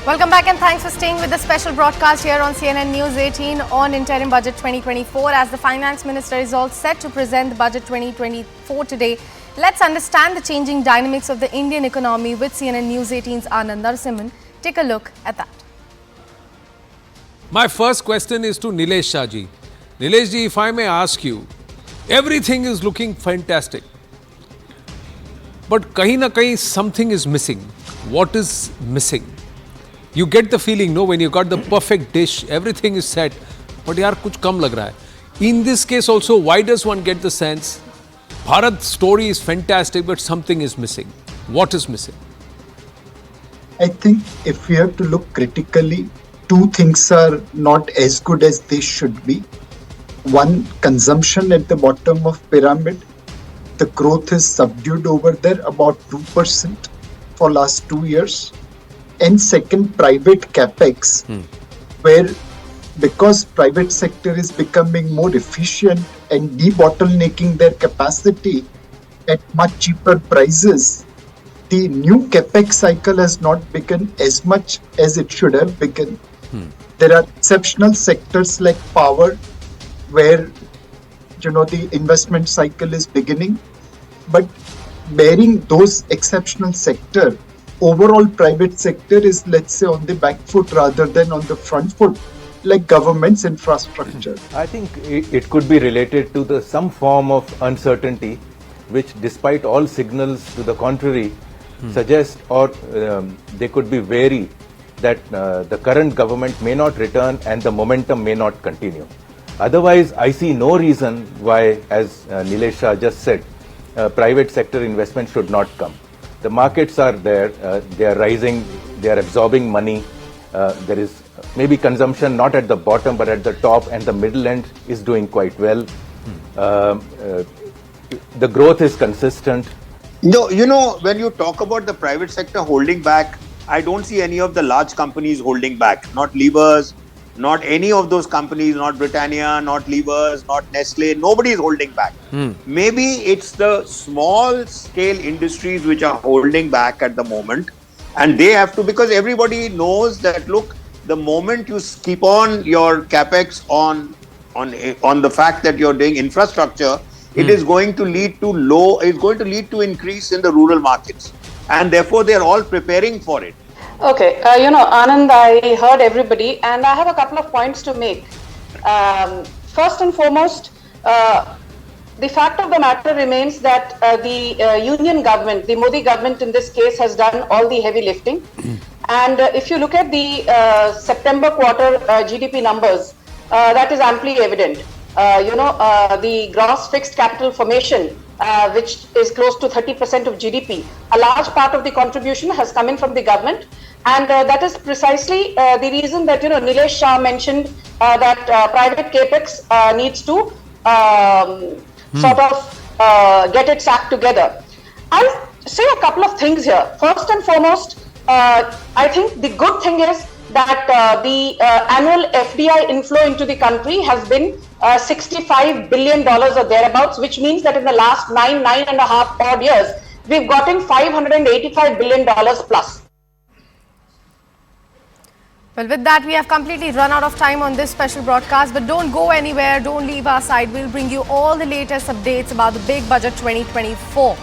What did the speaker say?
Welcome back and thanks for staying with the special broadcast here on CNN News 18 on Interim Budget 2024. As the Finance Minister is all set to present the Budget 2024 today, let's understand the changing dynamics of the Indian economy with CNN News 18's Anand Narasimhan. Take a look at that. My first question is to Nilesh Shah ji. Nilesh ji, if I may ask you, everything is looking fantastic. But kahin na kahin something is missing. What is missing? You get the feeling, no, when you got the perfect dish, everything is set, but yaar kuch kam lag raha hai. In this case also, why does one get the sense, Bharat's story is fantastic, but something is missing? What is missing? I think if we have to look critically, two things are not as good as they should be. One, consumption at the bottom of pyramid. The growth is subdued over there, about 2% for last 2 years. And second, private capex, where because private sector is becoming more efficient and debottlenecking their capacity at much cheaper prices, the new capex cycle has not begun as much as it should have begun. There are exceptional sectors like power, where the investment cycle is beginning, but bearing those exceptional sector, overall private sector is, let's say, on the back foot rather than on the front foot, like government's infrastructure. I think it could be related to some form of uncertainty, which despite all signals to the contrary, suggest or they could be wary that the current government may not return and the momentum may not continue. Otherwise, I see no reason why, as Nilesh Shah just said, private sector investment should not come. The markets are there, they are rising, they are absorbing money. There is maybe consumption not at the bottom but at the top, and the middle end is doing quite well. The growth is consistent. No, when you talk about the private sector holding back, I don't see any of the large companies holding back. Not Levers, not any of those companies, not Britannia, not Levers, not Nestle. Nobody is holding back. Maybe it's the small scale industries which are holding back at the moment. And they have to, because everybody knows that, look, the moment you keep on your capex on the fact that you're doing infrastructure, it is going to lead to increase in the rural markets. And therefore, they're all preparing for it. Okay, Anand, I heard everybody, and I have a couple of points to make. First and foremost, the fact of the matter remains that the union government, the Modi government in this case, has done all the heavy lifting. And if you look at the September quarter GDP numbers, that is amply evident. The gross fixed capital formation, which is close to 30% of GDP, a large part of the contribution has come in from the government. And that is precisely the reason that, Nilesh Shah mentioned that private capex needs to get its act together. I'll say a couple of things here. First and foremost, I think the good thing is that the annual FDI inflow into the country has been $65 billion or thereabouts, which means that in the last nine and a half odd years, we've gotten $585 billion plus. Well, with that, we have completely run out of time on this special broadcast, but don't go anywhere, don't leave our side. We'll bring you all the latest updates about the Big Budget 2024.